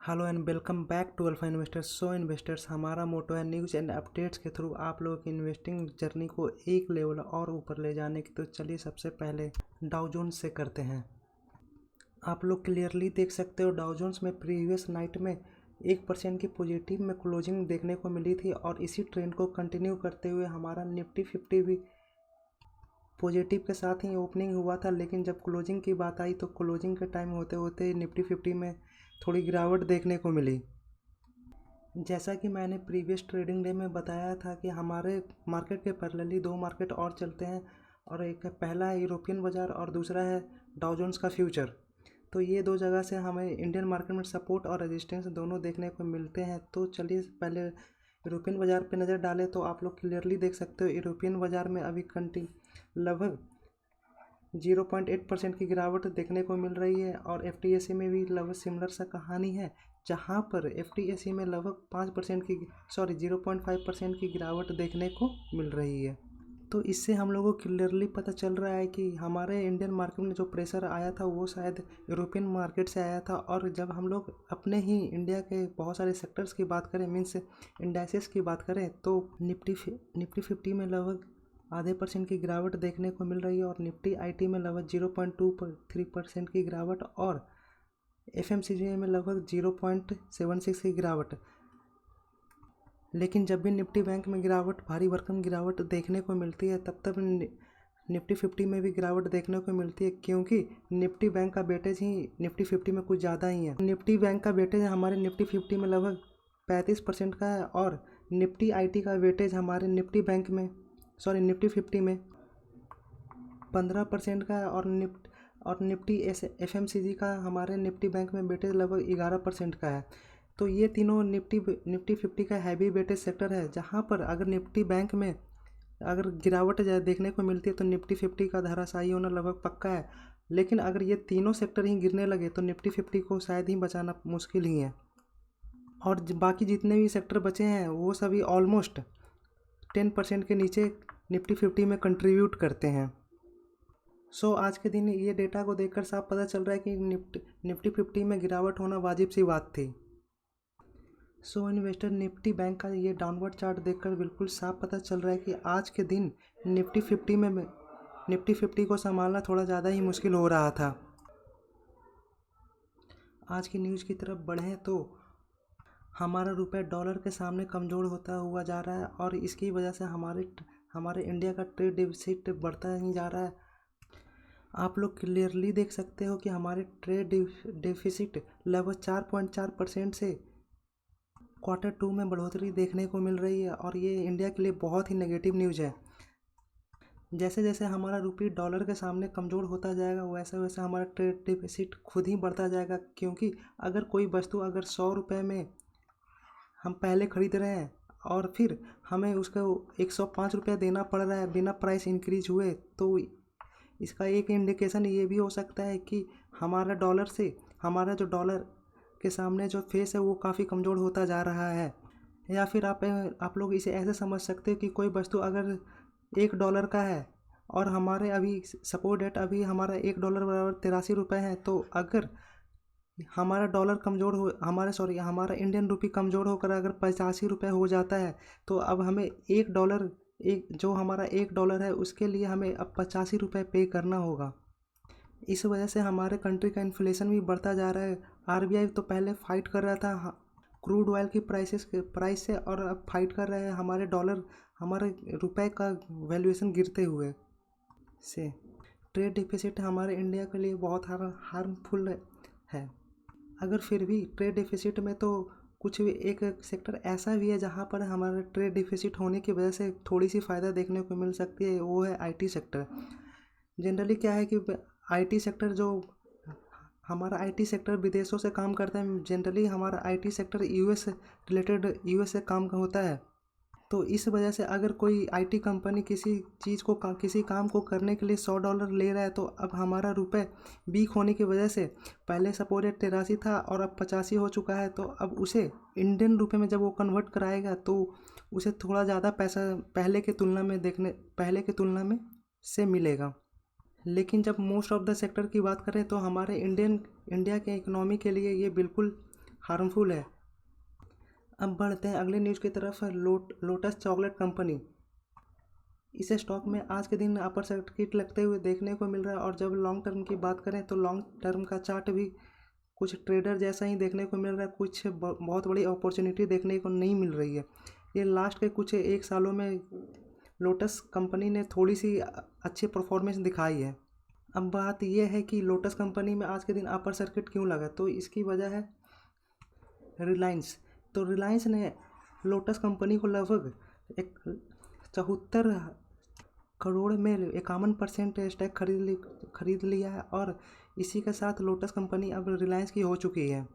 Hello and welcome back to Alpha Investors. So investors, हमारा motto है news and updates के through आप लोगों की इन्वेस्टिंग जर्नी को एक लेवल और ऊपर ले जाने की। तो चलिए सबसे पहले डाउ जोन्स से करते हैं। आप लोग क्लियरली देख सकते हो डाउ जोन्स में प्रीवियस नाइट में 1% की पॉजिटिव में क्लोजिंग देखने को मिली थी और इसी ट्रेंड को कंटिन्यू करते हुए हमारा निफ्टी 50 भी पॉजिटिव के साथ ही ओपनिंग हुआ था। लेकिन जब क्लोजिंग की बात आई तो क्लोजिंग के टाइम होते होते निफ्टी 50 में थोड़ी गिरावट देखने को मिली। जैसा कि मैंने प्रीवियस ट्रेडिंग डे में बताया था कि हमारे मार्केट के पैरेलली दो मार्केट और चलते हैं, और एक पहला है यूरोपियन बाज़ार और दूसरा है डाउ जोन्स का फ्यूचर। तो ये दो जगह से हमें इंडियन मार्केट में सपोर्ट और रेजिस्टेंस दोनों देखने को मिलते हैं। तो चलिए पहले यूरोपियन बाज़ार पे नज़र डालें। तो आप लोग क्लियरली देख सकते हो यूरोपियन बाज़ार में अभी लगभग 0.8% की गिरावट देखने को मिल रही है, और एफटीएसी में भी लगभग सिमिलर सा कहानी है, जहां पर एफटीएसी में लगभग 5% की 0.5% की गिरावट देखने को मिल रही है। तो इससे हम लोगों को क्लियरली पता चल रहा है कि हमारे इंडियन मार्केट में जो प्रेशर आया था वो शायद यूरोपियन मार्केट से आया था। और जब हम लोग अपने ही इंडिया के बहुत सारे सेक्टर्स की बात करें, मीन्स इंडाइसेस की बात करें, तो निफ्टी 50 में लगभग आधे % की गिरावट देखने को मिल रही है, और निफ्टी आईटी में लगभग 0.23% की गिरावट, और एफएमसीजी में लगभग 0.76 की गिरावट। लेकिन जब भी निफ्टी बैंक में गिरावट, भारी भरकम गिरावट देखने को मिलती है, तब निफ्टी 50 में भी गिरावट देखने को मिलती है, क्योंकि निफ्टी बैंक का वेटेज ही निफ्टी 50 में कुछ ज़्यादा ही है। निफ्टी बैंक का वेटेज हमारे निफ्टी 50 में लगभग 35% का है, और निफ्टी आईटी का वेटेज हमारे निफ्टी 50 में 15% का है, और निफ्टी एफएमसीजी का हमारे निफ्टी बैंक में वेटेज लगभग 11% का है। तो ये तीनों निफ्टी 50 का हैवी वेटेज सेक्टर है, जहाँ पर अगर निफ्टी बैंक में अगर गिरावट देखने को मिलती है तो निफ्टी 50 का धराशायी होना लगभग पक्का है। लेकिन अगर ये तीनों सेक्टर ही गिरने लगे तो निफ्टी 50 को शायद ही बचाना मुश्किल ही है, और बाकी जितने भी सेक्टर बचे हैं वो सभी ऑलमोस्ट 10% के नीचे निफ्टी 50 में कंट्रीब्यूट करते हैं। सो आज के दिन ये डेटा को देखकर साफ पता चल रहा है कि निफ्टी 50 में गिरावट होना वाजिब सी बात थी। सो इन्वेस्टर, निफ्टी बैंक का ये डाउनवर्ड चार्ट देखकर बिल्कुल साफ पता चल रहा है कि आज के दिन निफ्टी 50 को संभालना थोड़ा ज़्यादा ही मुश्किल हो रहा था। आज की न्यूज़ की तरफ बढ़ें तो हमारा रुपये डॉलर के सामने कमज़ोर होता हुआ जा रहा है, और इसकी वजह से हमारे इंडिया का ट्रेड डिफिसिट बढ़ता ही जा रहा है। आप लोग क्लियरली देख सकते हो कि हमारे ट्रेड डिफिसिट लगभग 4.4% से Q2 में बढ़ोतरी देखने को मिल रही है, और ये इंडिया के लिए बहुत ही नेगेटिव न्यूज़ है। जैसे जैसे हमारा रुपये डॉलर के सामने कमज़ोर होता जाएगा, वैसे वैसे हमारा ट्रेड डिफिसिट खुद ही बढ़ता जाएगा, क्योंकि अगर कोई वस्तु अगर 100 रुपये में हम पहले ख़रीद रहे हैं और फिर हमें उसको 105 रुपये देना पड़ रहा है बिना प्राइस इंक्रीज हुए, तो इसका एक इंडिकेशन ये भी हो सकता है कि हमारा जो डॉलर के सामने जो फेस है वो काफ़ी कमज़ोर होता जा रहा है। या फिर आप लोग इसे ऐसे समझ सकते हो कि कोई वस्तु अगर $1 का है और हमारे अभी सपोर्ट डेट अभी हमारा $1 बराबर 83 रुपये है, तो अगर हमारा डॉलर कमज़ोर हो हमारा इंडियन रुपी कमज़ोर होकर अगर 85 रुपये हो जाता है, तो अब हमें जो हमारा $1 है उसके लिए हमें अब 85 रुपये पे करना होगा। इस वजह से हमारे कंट्री का इन्फ्लेशन भी बढ़ता जा रहा है। आरबीआई तो पहले फाइट कर रहा था क्रूड ऑयल की प्राइस से, और अब फाइट कर रहे हैं हमारे रुपए का वैल्यूएशन गिरते हुए से। ट्रेड डिफिसिट हमारे इंडिया के लिए बहुत हार्मफुल है। अगर फिर भी ट्रेड डिफिसिट में तो कुछ भी एक सेक्टर ऐसा भी है जहाँ पर हमारा ट्रेड डिफिसिट होने की वजह से थोड़ी सी फ़ायदा देखने को मिल सकती है, वो है आईटी सेक्टर। जनरली क्या है कि हमारा आईटी सेक्टर विदेशों से काम करता है। जनरली हमारा आईटी सेक्टर यूएस से काम का होता है। तो इस वजह से अगर कोई आईटी कंपनी किसी काम को करने के लिए $100 ले रहा है, तो अब हमारा रुपए वीक होने की वजह से पहले सपोज 83 था और अब 85 हो चुका है, तो अब उसे इंडियन रुपए में जब वो कन्वर्ट कराएगा तो उसे थोड़ा ज़्यादा पैसा पहले की तुलना में से मिलेगा। लेकिन जब मोस्ट ऑफ द सेक्टर की बात करें तो हमारे इंडिया के इकोनॉमी के लिए ये बिल्कुल हार्मफुल है। अब बढ़ते हैं अगले न्यूज़ की तरफ। लोटस चॉकलेट कंपनी, इसे स्टॉक में आज के दिन अपर सर्किट लगते हुए देखने को मिल रहा है। और जब लॉन्ग टर्म की बात करें तो लॉन्ग टर्म का चार्ट भी कुछ ट्रेडर जैसा ही देखने को मिल रहा है। कुछ बहुत बड़ी अपॉर्चुनिटी देखने को नहीं मिल रही है। ये लास्ट के कुछ एक सालों में लोटस कंपनी ने थोड़ी सी अच्छी परफॉर्मेंस दिखाई है। अब बात यह है कि लोटस कंपनी में आज के दिन अपर सर्किट क्यों लगा, तो इसकी वजह है रिलायंस। तो रिलायंस ने लोटस कंपनी को लगभग 74 करोड़ में 51% स्टॉक खरीद लिया है। और इसी के साथ लोटस कंपनी अब रिलायंस की हो चुकी है।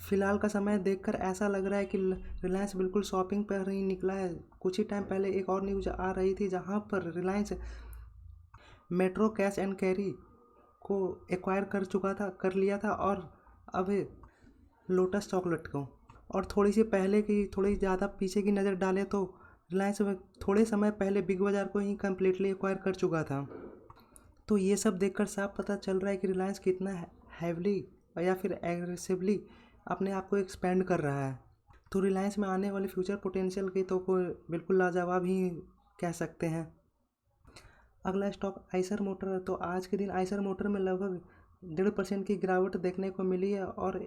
फिलहाल का समय देखकर ऐसा लग रहा है कि रिलायंस बिल्कुल शॉपिंग पर ही निकला है। कुछ ही टाइम पहले एक और न्यूज़ आ रही थी जहां पर Reliance metro cash and carry को एक्वायर कर लिया था और अब लोटस चॉकलेट को। और थोड़ी सी पहले की थोड़ी ज़्यादा पीछे की नज़र डालें तो रिलायंस थोड़े समय पहले बिग बाज़ार को ही कम्प्लीटली एक्वायर कर चुका था। तो ये सब देखकर साफ पता चल रहा है कि रिलायंस कितना हैवली या फिर एग्रेसिवली अपने आप को एक्सपेंड कर रहा है। तो रिलायंस में आने वाले फ्यूचर पोटेंशियल की तो कोई बिल्कुल लाजवाब ही कह सकते हैं। अगला स्टॉक आइसर मोटर है। तो आज के दिन आइसर मोटर में लगभग 1.5% की गिरावट देखने को मिली है। और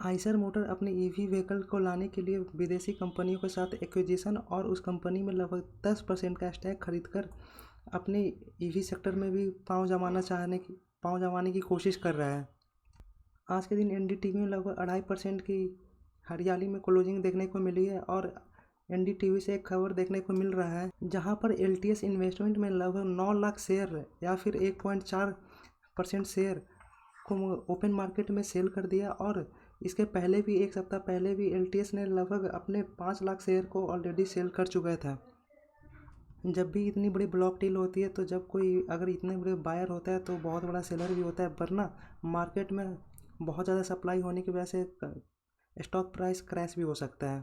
आइसर मोटर अपने ईवी व्हीकल को लाने के लिए विदेशी कंपनियों के साथ एक्विजिशन और उस कंपनी में लगभग 10% का स्टॉक खरीदकर अपने ईवी सेक्टर में भी पाँव जमाने की कोशिश कर रहा है। आज के दिन एनडीटीवी में लगभग 2.5% की हरियाली में क्लोजिंग देखने को मिली है। और एनडीटीवी से एक खबर देखने को मिल रहा है जहां पर एलटीएस इन्वेस्टमेंट में लगभग 9 लाख शेयर या फिर 1.4% शेयर को ओपन मार्केट में सेल कर दिया। और इसके पहले भी एक सप्ताह पहले भी एलटीएस ने लगभग अपने 5 लाख शेयर को ऑलरेडी सेल कर चुका था। जब भी इतनी बड़ी ब्लॉक डील होती है तो जब कोई अगर इतने बड़े बायर होता है तो बहुत बड़ा सेलर भी होता है, वरना मार्केट में बहुत ज़्यादा सप्लाई होने की वजह से स्टॉक प्राइस क्रैश भी हो सकता है।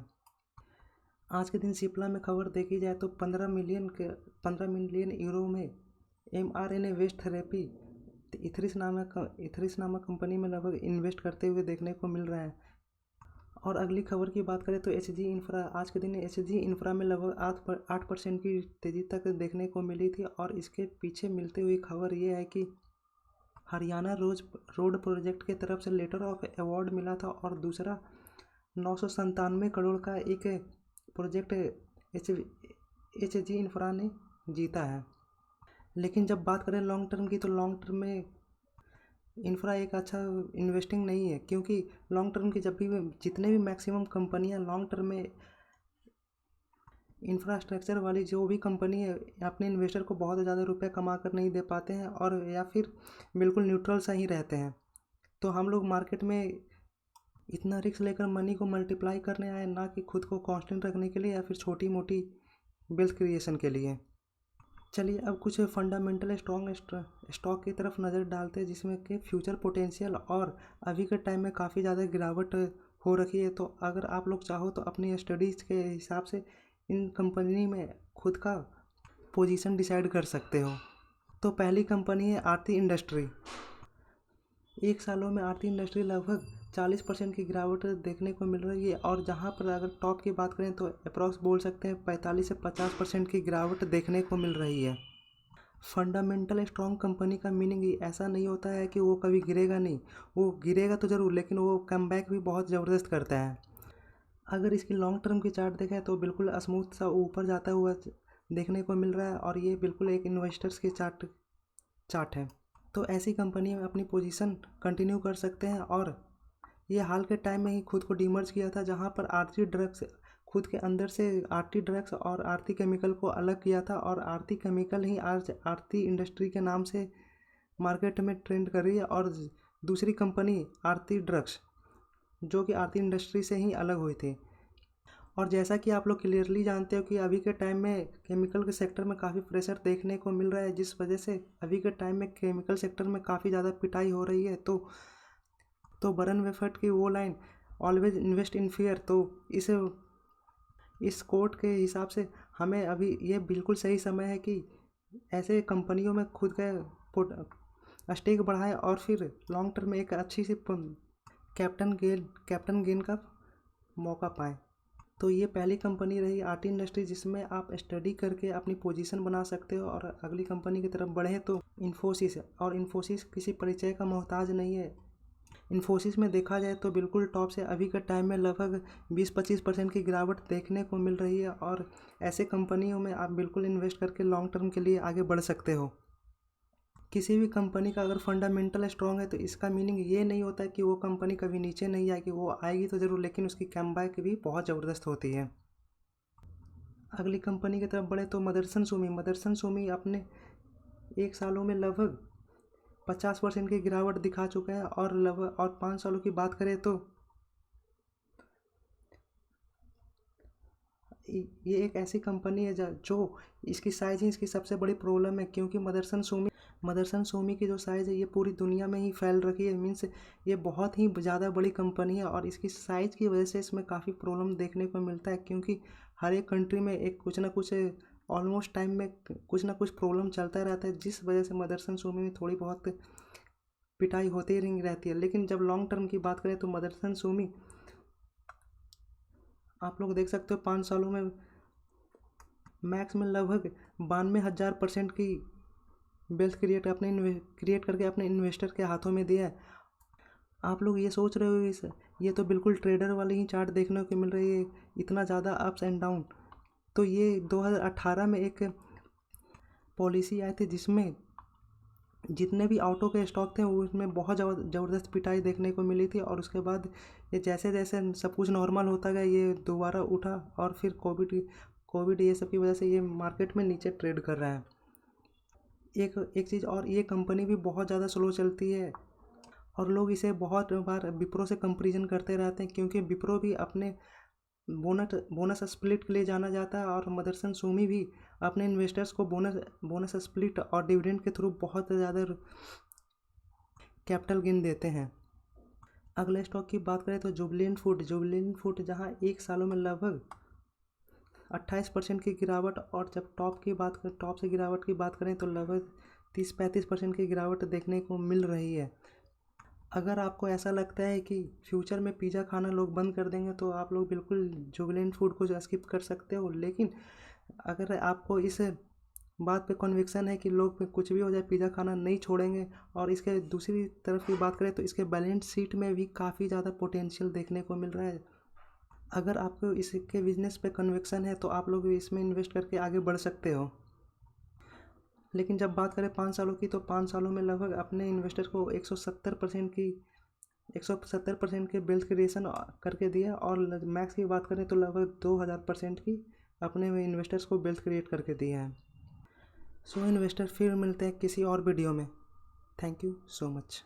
आज के दिन सिप्ला में खबर देखी जाए तो 15 मिलियन यूरो में mRNA वेस्ट थेरेपी इथरिस नामक कंपनी में लगभग इन्वेस्ट करते हुए देखने को मिल रहा है। और अगली खबर की बात करें तो एचजी इंफ्रा, आज के दिन एचजी इंफ्रा में लगभग 8% की तेज़ी तक देखने को मिली थी। और इसके पीछे मिलती हुई खबर ये है कि हरियाणा रोड प्रोजेक्ट की तरफ से लेटर ऑफ अवार्ड मिला था और दूसरा 997 करोड़ का एक प्रोजेक्ट एचजी इंफ्रा ने जीता है। लेकिन जब बात करें लॉन्ग टर्म की तो लॉन्ग टर्म में इंफ्रा एक अच्छा इन्वेस्टिंग नहीं है, क्योंकि लॉन्ग टर्म की जब भी जितने भी मैक्सिमम कंपनियां लॉन्ग टर्म में इंफ्रास्ट्रक्चर वाली जो भी कंपनी है अपने इन्वेस्टर को बहुत ज़्यादा रुपए कमा कर नहीं दे पाते हैं और या फिर बिल्कुल न्यूट्रल सा ही रहते हैं। तो हम लोग मार्केट में इतना रिस्क लेकर मनी को मल्टीप्लाई करने आए, ना कि खुद को कांस्टेंट रखने के लिए या फिर छोटी मोटी वेल्थ क्रिएशन के लिए। चलिए अब कुछ फंडामेंटल स्टॉक की तरफ नज़र डालते हैं जिसमें कि फ्यूचर पोटेंशियल और अभी के टाइम में काफ़ी ज़्यादा गिरावट हो रखी है। तो अगर आप लोग चाहो तो अपनी स्टडीज़ के हिसाब से इन कंपनी में खुद का पोजीशन डिसाइड कर सकते हो। तो पहली कंपनी है आरती इंडस्ट्री। एक सालों में आरती इंडस्ट्री लगभग 40% की गिरावट देखने को मिल रही है। और जहां पर अगर टॉप की बात करें तो अप्रॉक्स बोल सकते हैं 45 से 50% की गिरावट देखने को मिल रही है। फंडामेंटल स्ट्रॉन्ग कंपनी का मीनिंग ऐसा नहीं होता है कि वो कभी गिरेगा नहीं, वो गिरेगा तो ज़रूर लेकिन वो कमबैक भी बहुत ज़बरदस्त करता है। अगर इसकी लॉन्ग टर्म की चार्ट देखें तो बिल्कुल स्मूथ सा ऊपर जाता हुआ देखने को मिल रहा है और ये बिल्कुल एक इन्वेस्टर्स की चार्ट है। तो ऐसी कंपनी में अपनी पोजीशन कंटिन्यू कर सकते हैं। और ये हाल के टाइम में ही खुद को डीमर्ज किया था, जहां पर आरती ड्रग्स खुद के अंदर से आरती ड्रग्स और आरती केमिकल को अलग किया था। और आरती केमिकल ही आज आरती इंडस्ट्री के नाम से मार्केट में ट्रेंड कर रही है। और दूसरी कंपनी आरती ड्रग्स जो कि आरती इंडस्ट्री से ही अलग हुई थी। और जैसा कि आप लोग क्लियरली जानते हो कि अभी के टाइम में केमिकल के सेक्टर में काफ़ी प्रेशर देखने को मिल रहा है, जिस वजह से अभी के टाइम में केमिकल सेक्टर में काफ़ी ज़्यादा पिटाई हो रही है। तो वॉरेन बफेट की वो line always invest in fear, तो इस कोट के हिसाब से हमें अभी ये बिल्कुल सही समय है कि ऐसे कंपनियों में खुद का स्टेक बढ़ाएं और फिर लॉन्ग टर्म में एक अच्छी सी कैप्टन गेन का मौका पाएँ। तो ये पहली कंपनी रही आरटी इंडस्ट्री जिसमें आप स्टडी करके अपनी पोजीशन बना सकते हो और अगली कंपनी की तरफ बढ़ें तो इन्फोसिस है। और इन्फोसिस किसी परिचय का मोहताज नहीं है। इन्फोसिस में देखा जाए तो बिल्कुल टॉप से अभी के टाइम में लगभग 20-25% की गिरावट देखने को मिल रही है और ऐसे कंपनियों में आप बिल्कुल इन्वेस्ट करके लॉन्ग टर्म के लिए आगे बढ़ सकते हो। किसी भी कंपनी का अगर फंडामेंटल स्ट्रॉन्ग है तो इसका मीनिंग ये नहीं होता कि वो कंपनी कभी नीचे नहीं आएगी, वो आएगी तो ज़रूर, लेकिन उसकी कमबैक भी बहुत ज़बरदस्त होती है। अगली कंपनी की तरफ बढ़े तो मदरसन सुमी अपने 1 सालों में लगभग 50% की गिरावट दिखा चुका है और लगभग 5 सालों की बात करें तो ये एक ऐसी कंपनी है जो इसकी साइज़ ही इसकी सबसे बड़ी प्रॉब्लम है, क्योंकि मदरसन सोमी की जो साइज़ है ये पूरी दुनिया में ही फैल रखी है। मीन्स ये बहुत ही ज़्यादा बड़ी कंपनी है और इसकी साइज़ की वजह से इसमें काफ़ी प्रॉब्लम देखने को मिलता है, क्योंकि हर एक कंट्री में एक कुछ ना कुछ ऑलमोस्ट टाइम में कुछ ना कुछ प्रॉब्लम चलता रहता है, जिस वजह से मदरसन सोमी में थोड़ी बहुत पिटाई होती ही रहती है। लेकिन जब लॉन्ग टर्म की बात करें तो मदरसन सोमी आप लोग देख सकते हो 5 सालों में मैक्स में लगभग 92,000% की वेल्थ क्रिएट करके अपने इन्वेस्टर के हाथों में दिया है। आप लोग ये सोच रहे हो इस ये तो बिल्कुल ट्रेडर वाली ही चार्ट देखने को मिल रही है, इतना ज़्यादा अप्स एंड डाउन। तो ये 2018 में एक पॉलिसी आई थी जिसमें जितने भी ऑटो के स्टॉक थे उसमें बहुत ज़बरदस्त पिटाई देखने को मिली थी और उसके बाद ये जैसे जैसे सब कुछ नॉर्मल होता गया ये दोबारा उठा और फिर कोविड ये सब की वजह से ये मार्केट में नीचे ट्रेड कर रहा है। एक चीज़ और, ये कंपनी भी बहुत ज़्यादा स्लो चलती है और लोग इसे बहुत बार विप्रो से कंपेरिजन करते रहते हैं, क्योंकि विप्रो भी अपने बोनस स्प्लिट के लिए जाना जाता है और मदरसन सुमी भी अपने इन्वेस्टर्स को बोनस स्प्लिट और डिविडेंड के थ्रू बहुत ज़्यादा कैपिटल गेन देते हैं। अगले स्टॉक की बात करें तो जुबिलेंट फूड जहां 1 सालों में लगभग 28% की गिरावट, और जब टॉप से गिरावट की बात करें तो लगभग 30-35% की गिरावट देखने को मिल रही है। अगर आपको ऐसा लगता है कि फ्यूचर में पिज़्ज़ा खाना लोग बंद कर देंगे तो आप लोग बिल्कुल जुबिलेंट फूड को स्किप कर सकते हो, लेकिन अगर आपको इस बात पे कन्विक्शन है कि लोग कुछ भी हो जाए पिज़्ज़ा खाना नहीं छोड़ेंगे, और इसके दूसरी तरफ की बात करें तो इसके बैलेंस शीट में भी काफ़ी ज़्यादा पोटेंशियल देखने को मिल रहा है। अगर आपको इसके बिजनेस पे कन्विक्शन है तो आप लोग भी इसमें इन्वेस्ट करके आगे बढ़ सकते हो। लेकिन जब बात करें 5 सालों की तो 5 सालों में लगभग अपने इन्वेस्टर को 170% के वेल्थ क्रिएशन करके दिया, और मैक्स की बात करें तो लगभग 2000% की अपने इन्वेस्टर्स को वेल्थ क्रिएट करके दिए हैं। सो इन्वेस्टर, फिर मिलते हैं किसी और वीडियो में। Thank you so much.